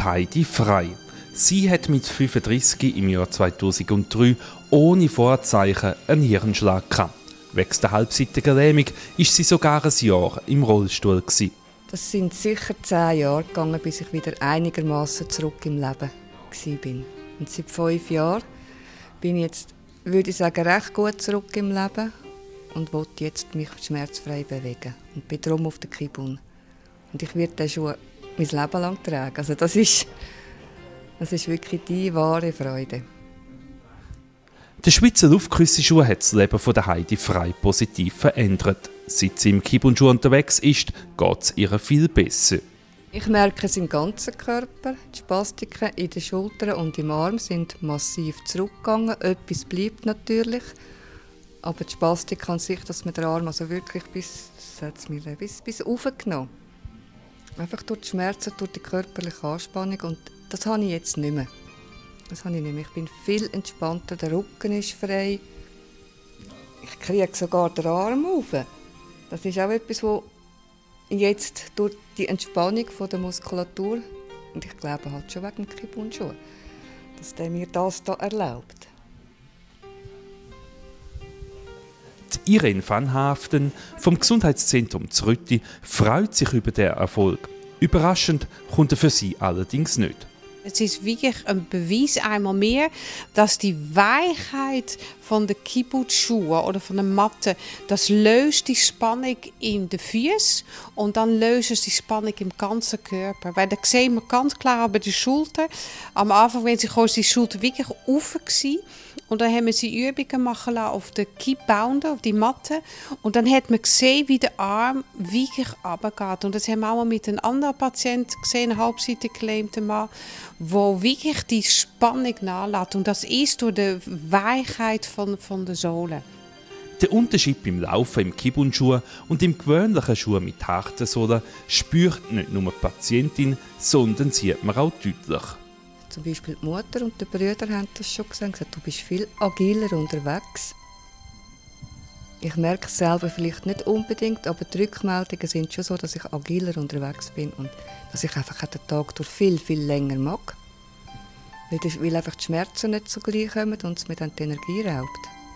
Heidi Frey. Sie hat mit 35 im Jahr 2003 ohne Vorzeichen einen Hirnschlag gehabt. Wegen der halbseitigen Lähmung war sie sogar ein Jahr im Rollstuhl gewesen. Das sind sicher 10 Jahre gegangen, bis ich wieder einigermaßen zurück im Leben war. Und seit 5 Jahren bin ich jetzt, würde ich sagen, recht gut zurück im Leben und will jetzt mich schmerzfrei bewegen. Und bin darum auf der Kibun. Und ich werde den Schuh mein Leben lang tragen. Also das ist wirklich die wahre Freude. Der Schweizer Luftküsse-Schuh hat das Leben von der Heidi Frey positiv verändert. Seit sie im Kibun-Schuh unterwegs ist, geht es ihr viel besser. Ich merke es im ganzen Körper. Die Spastiken in den Schultern und im Arm sind massiv zurückgegangen. Etwas bleibt natürlich. Aber die Spastik an sich, dass man den Arm also wirklich bis aufgenommen. Einfach durch die Schmerzen, durch die körperliche Anspannung. Und das habe ich jetzt nicht mehr. Ich bin viel entspannter, der Rücken ist frei. Ich kriege sogar den Arm auf. Das ist auch etwas, was jetzt durch die Entspannung der Muskulatur, und ich glaube halt schon wegen dem Kibun-Schuh, dass der mir das hier erlaubt. Die Irene van Haften vom Gesundheitszentrum Zrütti freut sich über den Erfolg. Überraschend kommt er für sie allerdings nicht. Es ist wirklich ein Beweis einmal mehr, dass die Weichheit von der Kibun-Schuhe oder von der Matte, das löst die Spannung in den Füßen und dann löst es die Spannung im ganzen Körper. Weil da sehen wir ganz klar bei der Schulter. Am Anfang, wenn sie die Schulter wirklich offen war, und dann haben wir sie Übungen machen lassen auf der Kibounder, auf die Matte. Und dann hat man gesehen, wie der Arm wirklich runtergeht. Und das haben wir auch mit einem anderen Patienten gesehen, einem halbseitig gelähmten Mann, wo wirklich die Spannung nachlässt. Und das ist durch die Weichheit von der Sohle. Der Unterschied beim Laufen im Kibun-Schuh und im gewöhnlichen Schuh mit harten Sohlen spürt nicht nur die Patientin, sondern sieht man auch deutlich. Zum Beispiel die Mutter und die Brüder haben das schon gesagt, du bist viel agiler unterwegs. Ich merke es selber vielleicht nicht unbedingt, aber die Rückmeldungen sind schon so, dass ich agiler unterwegs bin und dass ich einfach den Tag durch viel, viel länger mag. Weil einfach die Schmerzen nicht so gleich kommen und es mir dann die Energie raubt.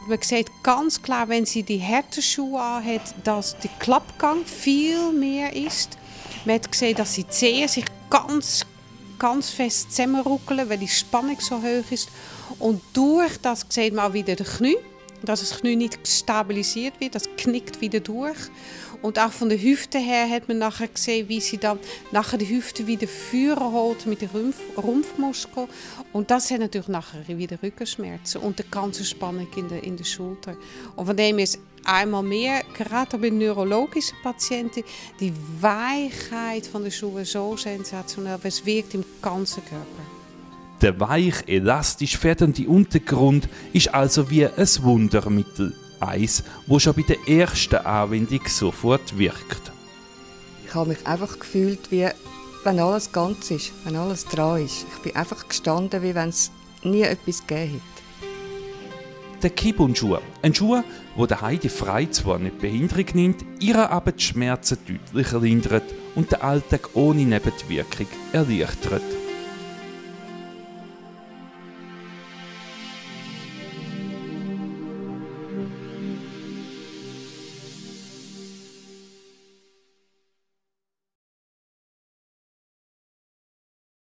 Man sieht ganz klar, wenn sie die harten Schuhe anhat, dass der Klappgang viel mehr ist. Man hat gesehen, dass die Zehen sich ganz fest zusammenruckeln, weil die Spannung so hoch ist. Und durch das sieht man auch wieder den Knie, dass das Knie nicht stabilisiert wird, das knickt wieder durch. Und auch von der Hüfte her hat man nachher gesehen, wie sie dann nachher die Hüfte wieder führen holt mit dem Rumpfmuskel. Und das hat natürlich nachher wieder Rückenschmerzen und die ganze Spannung in der Schulter. Und von dem ist einmal mehr, gerade bei neurologischen Patienten, die Weichheit von der Schuhe so sensationell, weil es wirkt im ganzen Körper. Der weich, elastisch federnde Untergrund ist also wie ein Wundermittel. Eins, das schon bei der ersten Anwendung sofort wirkt. Ich habe mich einfach gefühlt, wie wenn alles ganz ist, wenn alles dran ist. Ich bin einfach gestanden, wie wenn es nie etwas gegeben hätte. Der Kibun-Schuh. Ein Schuh, der der Heidi Frey zwar nicht Behinderung nimmt, ihre aber die Schmerzen deutlich lindert und den Alltag ohne Nebenwirkung erleichtert.